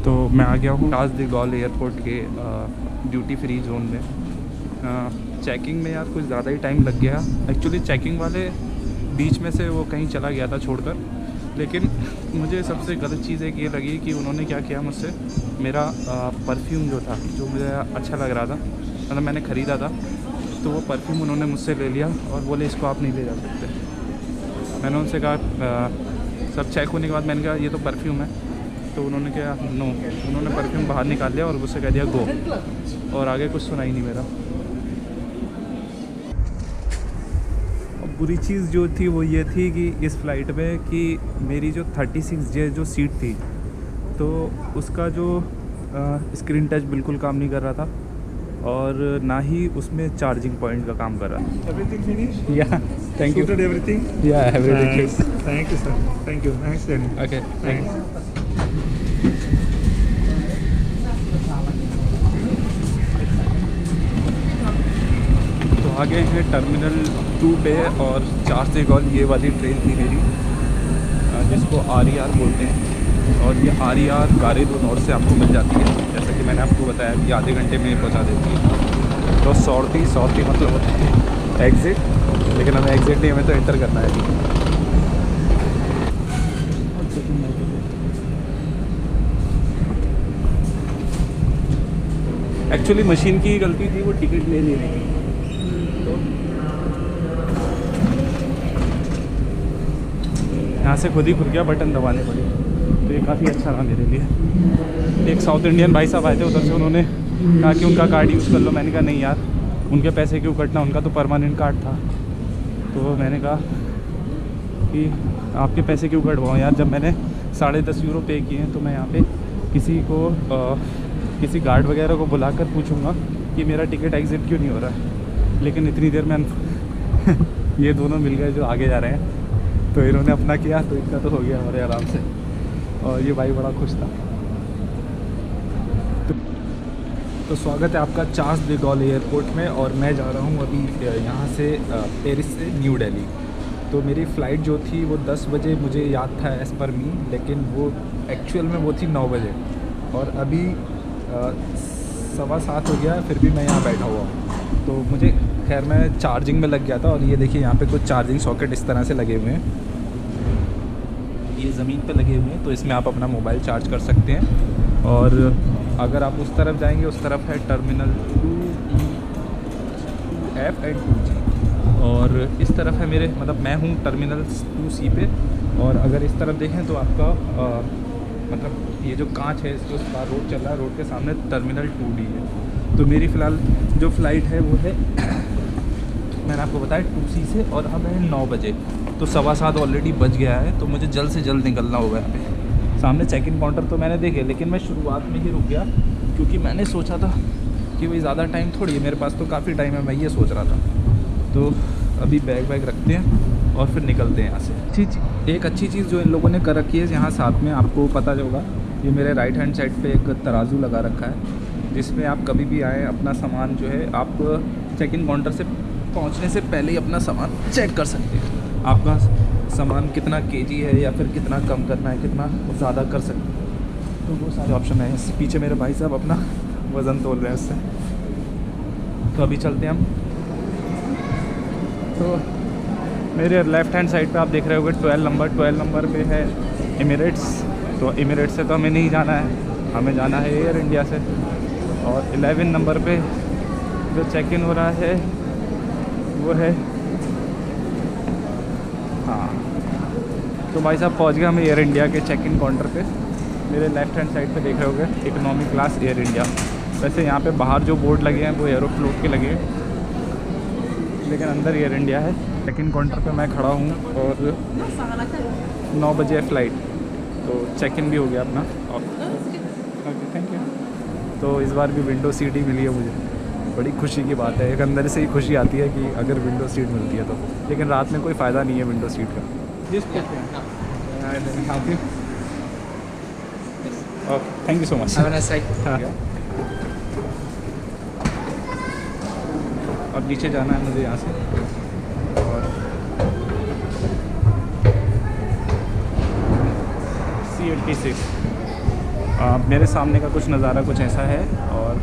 तो मैं आ गया हूँ चार्ल्स डी गॉल एयरपोर्ट के ड्यूटी फ्री जोन में। चेकिंग में यार कुछ ज़्यादा ही टाइम लग गया। एक्चुअली चेकिंग वाले बीच में से वो कहीं चला गया था छोड़कर, लेकिन मुझे सबसे गलत चीज़ एक ये लगी कि उन्होंने क्या किया मुझसे, मेरा परफ्यूम जो था, जो मुझे अच्छा लग रहा था, मतलब मैंने ख़रीदा था, तो वो परफ्यूम उन्होंने मुझसे ले लिया और बोले इसको आप नहीं ले जा सकते। मैंने उनसे कहा सब चेक होने के बाद मैंने कहा ये तो परफ्यूम है, तो उन्होंने क्या नो, उन्होंने परफ्यूम बाहर निकाल लिया और मुझसे कह दिया गो, और आगे कुछ सुना ही नहीं मेरा। और बुरी चीज़ जो थी वो ये थी कि इस फ़्लाइट में कि मेरी जो 36J जो सीट थी, तो उसका जो स्क्रीन टच बिल्कुल काम नहीं कर रहा था और ना ही उसमें चार्जिंग पॉइंट का काम कर रहा था। Everything finished? या थैंक यू। Sorted everything? या everything. Thanks. Thank you, sir. Thank you. Thanks, Danny. Okay Thanks. तो आगे हैं टर्मिनल 2 पे और चार्ल्स डी गॉल ये वाली ट्रेन थी मेरी, जिसको RER बोलते हैं, और ये RER गारेदो नॉर्थ से आपको मिल जाती है, जैसा कि मैंने आपको बताया कि आधे घंटे में पहुंचा देती है। तो सौरती मतलब होता है एग्ज़िट, लेकिन हमें एग्ज़िट नहीं, हमें तो एंटर करना है। एक्चुअली मशीन की गलती थी, वो टिकट ले नहीं रही थी। तो यहाँ से खुद ही खुद गया, बटन दबाने पड़े, तो ये काफ़ी अच्छा रहा मेरे लिए। एक साउथ इंडियन भाई साहब आए थे उधर से, उन्होंने कहा कि उनका कार्ड यूज़ कर लो। मैंने कहा नहीं यार, उनके पैसे क्यों कटना, उनका तो परमानेंट कार्ड था। तो मैंने कहा कि आपके पैसे क्यों कटवाऊँ यार, जब मैंने 10.5 यूरो पे किए हैं, तो मैं यहाँ पे किसी को किसी गार्ड वगैरह को बुलाकर पूछूंगा कि मेरा टिकट एग्ज़िट क्यों नहीं हो रहा है। लेकिन इतनी देर में ये दोनों मिल गए जो आगे जा रहे हैं, तो इन्होंने अपना किया, तो इतना तो हो गया हमारे आराम से, और ये भाई बड़ा खुश था। तो स्वागत है आपका चार्ल्स डी गॉल एयरपोर्ट में, और मैं जा रहा हूँ अभी यहाँ से पेरिस से न्यू दिल्ली। तो मेरी फ़्लाइट जो थी वो 10 बजे मुझे याद था एज़ पर मी, लेकिन वो एक्चुअल में वो थी 9 बजे, और अभी 7:15 हो गया, फिर भी मैं यहाँ बैठा हुआ हूँ। तो मुझे खैर मैं चार्जिंग में लग गया था, और ये देखिए यहाँ पे कुछ चार्जिंग सॉकेट इस तरह से लगे हुए हैं, ये ज़मीन पे लगे हुए हैं, तो इसमें आप अपना मोबाइल चार्ज कर सकते हैं। और अगर आप उस तरफ जाएंगे, उस तरफ है टर्मिनल 2F एंड 2G, और इस तरफ है मेरे, मतलब मैं हूँ टर्मिनल 2C पे। और अगर इस तरफ देखें तो आपका मतलब ये जो कांच है, इसके उस पार रोड चल रहा है, रोड के सामने टर्मिनल 2D है। तो मेरी फ़िलहाल जो फ़्लाइट है वो है मैंने आपको बताया 2C से, और अब है 9 बजे, तो 7:15 ऑलरेडी बज गया है, तो मुझे जल्द से जल्द निकलना होगा यहाँ पे। सामने चेक इन काउंटर तो मैंने देखे, लेकिन मैं शुरुआत में ही रुक गया, क्योंकि मैंने सोचा था कि भाई ज़्यादा टाइम थोड़ी है, मेरे पास तो काफ़ी टाइम है, मैं ये सोच रहा था। तो अभी बैग वैग रखते हैं और फिर निकलते हैं यहाँ से। एक अच्छी चीज़ जो इन लोगों ने कर रखी है यहाँ साथ में, आपको पता होगा, ये मेरे राइट हैंड साइड पे एक तराजू लगा रखा है, जिसमें आप कभी भी आएँ अपना सामान जो है, आप चेक इन काउंटर से पहुँचने से पहले ही अपना सामान चेक कर सकते हैं। आपका सामान कितना केजी है, या फिर कितना कम करना है, कितना ज़्यादा कर सकते हैं, तो वो सारे ऑप्शन है। इससे पीछे मेरे भाई साहब अपना वज़न तोल रहे हैं उससे। तो अभी चलते हैं हम। तो मेरे लेफ़्ट हैंड साइड पे आप देख रहे होंगे 12 नंबर पे है एमिरेट्स। तो एमिरेट्स से तो हमें नहीं जाना है, हमें जाना है एयर इंडिया से। और 11 नंबर पे जो चेक इन हो रहा है वो है, हाँ, तो भाई साहब पहुंच गए हम एयर इंडिया के चेक इन काउंटर पे। मेरे लेफ़्ट हैंड साइड पे देख रहे होंगे इकोनॉमी क्लास एयर इंडिया। वैसे यहाँ पे बाहर जो बोर्ड लगे हैं वो एरोफ्लोट के लगे हैं, लेकिन अंदर एयर इंडिया है। चेक इन काउंटर पे मैं खड़ा हूँ, और 9 बजे है फ़्लाइट, तो चेक इन भी हो गया अपना। Okay thank you. तो इस बार भी विंडो सीट ही मिली है मुझे, बड़ी खुशी की बात है। एक अंदर से ही खुशी आती है कि अगर विंडो सीट मिलती है तो, लेकिन रात में कोई फ़ायदा नहीं है विंडो सीट का। Okay thank you so much. अब नीचे जाना है मुझे यहाँ से, और C86 मेरे सामने का कुछ नज़ारा कुछ ऐसा है। और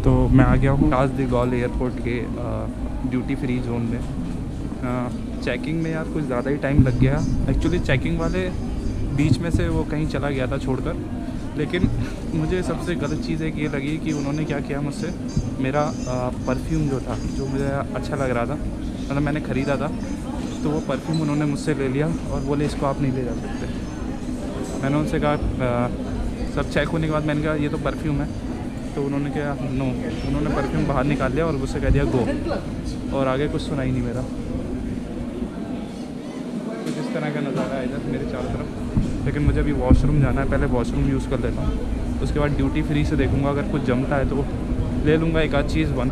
तो मैं आ गया हूँ राज दी गॉल एयरपोर्ट के ड्यूटी फ्री जोन में। चेकिंग में यार कुछ ज़्यादा ही टाइम लग गया। एक्चुअली चेकिंग वाले बीच में से वो कहीं चला गया था छोड़कर, लेकिन मुझे सबसे गलत चीज़ एक ये लगी कि उन्होंने क्या किया मुझसे, मेरा परफ्यूम जो था, जो मुझे अच्छा लग रहा था, मतलब मैंने ख़रीदा था, तो वो परफ्यूम उन्होंने मुझसे ले लिया और बोले इसको आप नहीं ले जा सकते। मैंने उनसे कहा सब चेक होने के बाद मैंने कहा ये तो परफ्यूम है, तो उन्होंने क्या नो, उन्होंने परफ्यूम बाहर निकाल लिया और मुझसे कह दिया गो, और आगे कुछ सुना ही नहीं मेरा। कुछ इस तरह का नज़ारा है इधर मेरे चारों तरफ। लेकिन मुझे अभी वॉशरूम जाना है, पहले वॉशरूम यूज़ कर लेता हूँ, उसके बाद ड्यूटी फ्री से देखूँगा, अगर कुछ जमता है तो ले लूँगा एक आध चीज़ बन।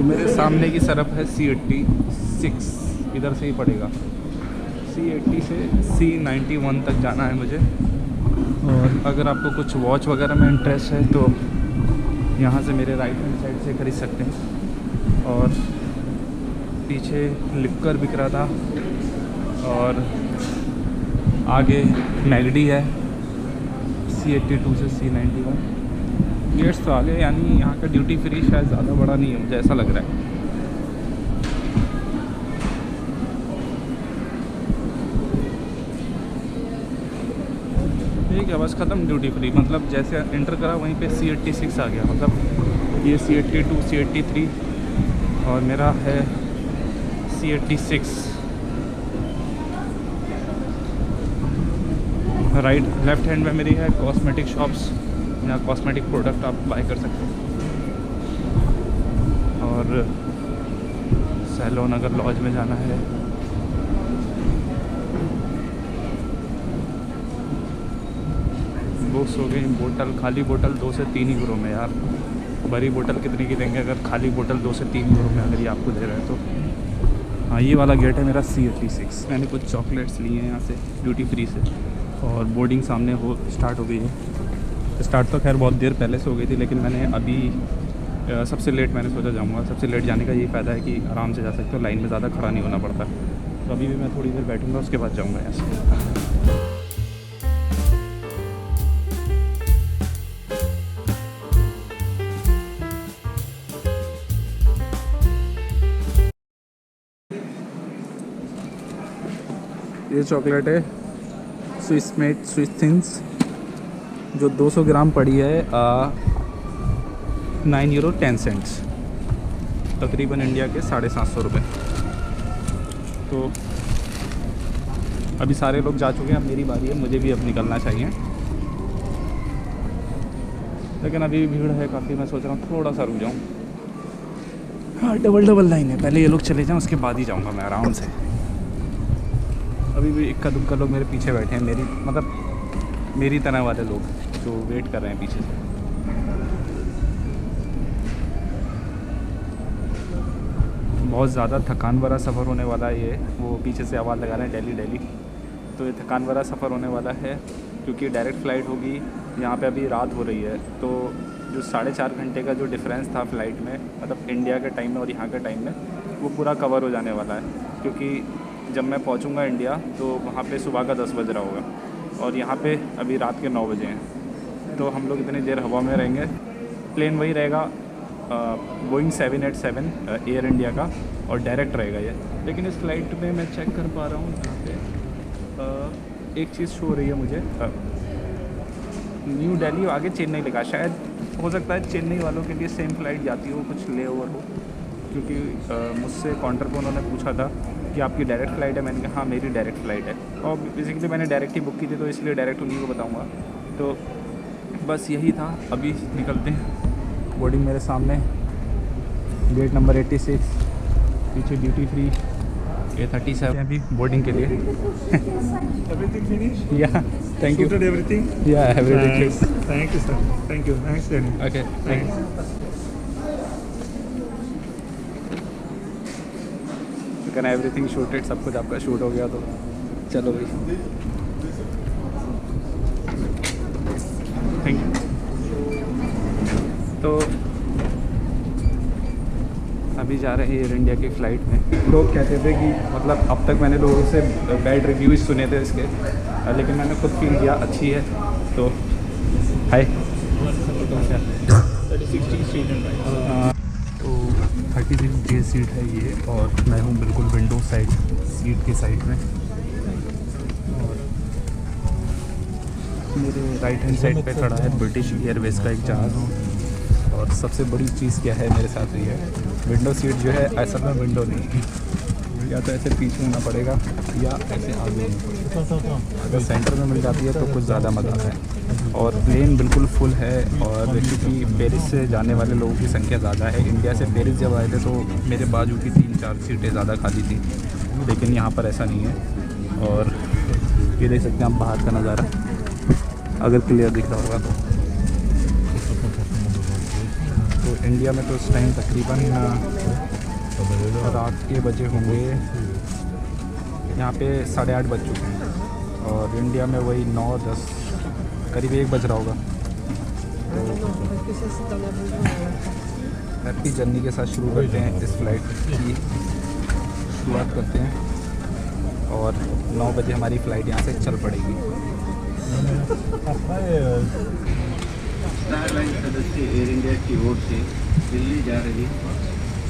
मेरे सामने की तरफ है C86, इधर से ही पड़ेगा। C80 से C91 तक जाना है मुझे। और अगर आपको कुछ वॉच वगैरह में इंटरेस्ट है तो यहाँ से मेरे राइट हैंड साइड से खरीद सकते हैं। और पीछे लिक्कर बिक रहा था और आगे मैगडी है। C82 से C91 गेट्स तो आगे, यानी यहाँ का ड्यूटी फ्री शायद ज़्यादा बड़ा नहीं है, मुझे ऐसा लग रहा है। ठीक है, बस ख़त्म ड्यूटी फ्री। मतलब जैसे एंटर करा वहीं पे C86 आ गया, मतलब ये C82 C83 और मेरा है C86। राइट लेफ्ट हैंड में मेरी है कॉस्मेटिक शॉप्स, यहाँ कॉस्मेटिक प्रोडक्ट आप बाय कर सकते हो। और सैलोन अगर लॉज में जाना है, बुक्स हो गई, बोतल, खाली बोतल 2 से 3 यूरो में यार। बड़ी बोतल कितने की देंगे अगर खाली बोतल 2 से 3 यूरो में अगर ये आपको दे रहे हैं तो। हाँ, ये वाला गेट है मेरा C86। मैंने कुछ चॉकलेट्स लिए हैं यहाँ से ड्यूटी फ्री से, और बोर्डिंग सामने हो स्टार्ट हो गई है। स्टार्ट तो खैर बहुत देर पहले से हो गई थी, लेकिन मैंने अभी सबसे लेट मैंने सोचा जाऊँगा। सबसे लेट जाने का यही फ़ायदा है कि आराम से जा सकते हो, लाइन में ज़्यादा खड़ा नहीं होना पड़ता। तो अभी भी मैं थोड़ी देर बैठूँगा, उसके बाद जाऊँगा यहाँ से। ये चॉकलेट है स्विस मेड स्विस थिंग्स, जो 200 ग्राम पड़ी है 9 यूरो 10 सेंट्स, तकरीबन इंडिया के 750 रुपये। तो अभी सारे लोग जा चुके हैं, अब मेरी बारी है, मुझे भी अब निकलना चाहिए। लेकिन अभी भीड़ है काफ़ी, मैं सोच रहा हूँ थोड़ा सा रुक जाऊँ। हाँ, डबल लाइन है, पहले ये लोग चले जाएँ उसके बाद ही जाऊँगा मैं आराम से। अभी भी इक्का दुक्का लोग मेरे पीछे बैठे हैं, मेरी तरह वाले लोग जो वेट कर रहे हैं पीछे से। बहुत ज़्यादा थकान भरा सफ़र होने वाला है ये, वो पीछे से आवाज़ लगा रहे हैं दिल्ली। तो ये थकान भरा सफ़र होने वाला है क्योंकि डायरेक्ट फ़्लाइट होगी। यहाँ पे अभी रात हो रही है, तो जो 4.5 घंटे का जो डिफरेंस था फ़्लाइट में, मतलब इंडिया के टाइम में और यहाँ के टाइम में, वो पूरा कवर हो जाने वाला है। क्योंकि जब मैं पहुँचूँगा इंडिया तो वहाँ पे सुबह का 10 बज रहा होगा और यहाँ पे अभी रात के 9 बजे हैं। तो हम लोग इतनी देर हवा में रहेंगे। प्लेन वही रहेगा बोइंग 787 एयर इंडिया का, और डायरेक्ट रहेगा ये। लेकिन इस फ्लाइट में मैं चेक कर पा रहा हूँ यहाँ पे एक चीज़ शो हो रही है मुझे, न्यू दिल्ली आगे चेन्नई लिखा। शायद हो सकता है चेन्नई वालों के लिए सेम फ्लाइट जाती हो, कुछ ले ओवर हो, क्योंकि मुझसे काउंटर पर उन्होंने पूछा था कि आपकी डायरेक्ट फ़्लाइट है। मैंने कहा हाँ मेरी डायरेक्ट फ़्लाइट है, और बेसिकली मैंने डायरेक्ट ही बुक की थी, तो इसलिए डायरेक्ट उन्हीं को बताऊँगा। तो बस यही था, अभी निकलते हैं। बोर्डिंग मेरे सामने, गेट नंबर 86, पीछे ड्यूटी फ्री A37 अभी बोर्डिंग के लिए। Everything finished? या थैंक यू। Sorted everything? या everything. Nice. Thank you, sir. Thank you. Thanks, Danny. Okay thanks. कहना एवरीथिंग शूटेड, सब कुछ आपका शूट हो गया, तो चलो भाई थैंक यू। तो अभी जा रहे हैं एयर इंडिया की फ़्लाइट में। लोग कहते थे कि मतलब अब तक मैंने लोगों से बैड रिव्यूज़ सुने थे इसके, लेकिन मैंने खुद फील किया अच्छी है। तो हाय, तो 36J सीट है ये, और मैं हूँ बिल्कुल विंडो साइड सीट के साइड में, और मेरे राइट हैंड साइड पे खड़ा है ब्रिटिश एयरवेज का एक जहाज़। और सबसे बड़ी चीज़ क्या है मेरे साथ ये है, विंडो सीट जो है असल में विंडो नहीं है, या तो ऐसे पीछे होना पड़ेगा या ऐसे आगे होना पड़ेगा। अगर सेंटर में मिल जाती है तो कुछ ज़्यादा मज़ा आता है। और प्लेन बिल्कुल फुल है, और क्योंकि पेरिस से जाने वाले लोगों की संख्या ज़्यादा है। इंडिया से पेरिस जब आए थे तो मेरे बाजू की 3-4 सीटें ज़्यादा खाली थी, लेकिन यहाँ पर ऐसा नहीं है। और ये देख सकते हैं आप बाहर का नज़ारा, अगर क्लियर दिख रहा होगा तो इंडिया में तो इस टाइम तकरीबन रात के बजे होंगे, यहाँ पे 8:30 बज चुके हैं, और इंडिया में वही 9-10 करीब 1 बज रहा होगा। हैप्पी जर्नी के साथ शुरू करते हैं, इस फ्लाइट की शुरुआत करते हैं, और 9 बजे हमारी फ़्लाइट यहाँ से चल पड़ेगी। स्टार लाइन सदस्य एयर इंडिया की ओर से दिल्ली जा रही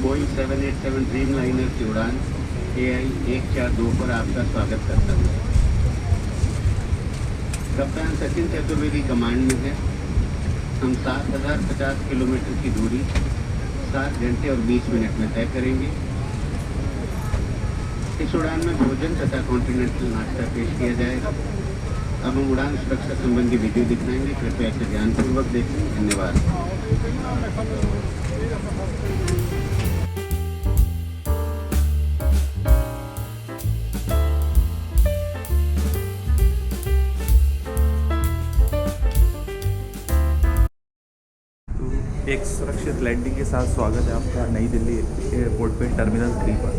बोइंग 787 ड्रीम लाइनर की उड़ान AI 142 पर आपका स्वागत करता हूँ। कप्तान सचिन चतुर्वेदी कमांड में है। हम 7050 किलोमीटर की दूरी 7 घंटे और 20 मिनट में तय करेंगे। इस उड़ान में भोजन तथा कॉन्टिनेंटल नाश्ता पेश किया जाएगा। अब हम उड़ान सुरक्षा संबंधी वीडियो दिखाएंगे, कृपया इसे ध्यानपूर्वक देखें। धन्यवाद। एक सुरक्षित लैंडिंग के साथ स्वागत है आपका नई दिल्ली एयरपोर्ट पे टर्मिनल 3 पर।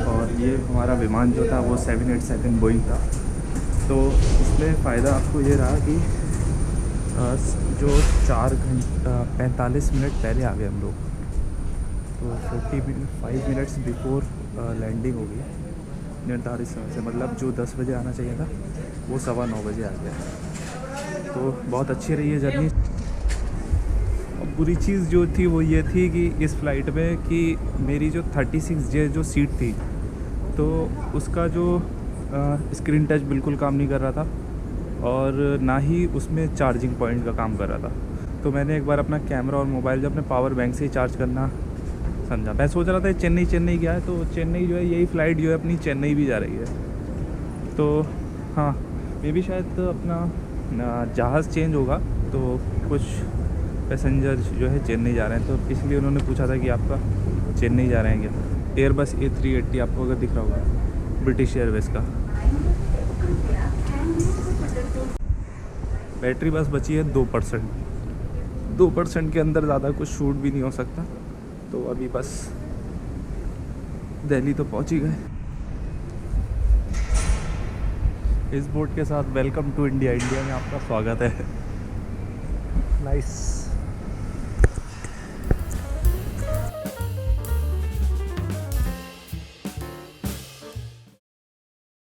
और ये हमारा विमान जो था वो 787 बोइंग था। तो इसमें फ़ायदा आपको ये रहा कि जो 4 घंटे 45 मिनट पहले आ गए हम लोग, तो 45 मिनट्स बिफोर लैंडिंग हो गई निर्धारित समय से। मतलब जो 10 बजे आना चाहिए था वो 9:15 बजे आ गया। तो बहुत अच्छी रही है जर्नी। अब बुरी चीज़ जो थी वो ये थी कि इस फ़्लाइट में कि मेरी जो 36J जो सीट थी, तो उसका जो स्क्रीन टच बिल्कुल काम नहीं कर रहा था, और ना ही उसमें चार्जिंग पॉइंट का काम कर रहा था। तो मैंने एक बार अपना कैमरा और मोबाइल जो अपने पावर बैंक से ही चार्ज करना समझा। मैं सोच रहा था चेन्नई गया है, तो चेन्नई जो है यही फ़्लाइट जो है अपनी चेन्नई भी जा रही है। तो हाँ, मे भी शायद अपना जहाज़ चेंज होगा, तो कुछ पैसेंजर जो है चेन्नई जा रहे हैं, तो इसलिए उन्होंने पूछा था कि आपका चेन्नई जा रहे हैं क्या। एयरबस A380 आपको अगर दिख रहा होगा, ब्रिटिश एयरवेज का। बैटरी बस बची है 2%। 2% के अंदर ज़्यादा कुछ शूट भी नहीं हो सकता। तो अभी बस दिल्ली तो पहुंच ही गए। इस बोर्ड के साथ वेलकम टू इंडिया, इंडिया में आपका स्वागत है। नाइस।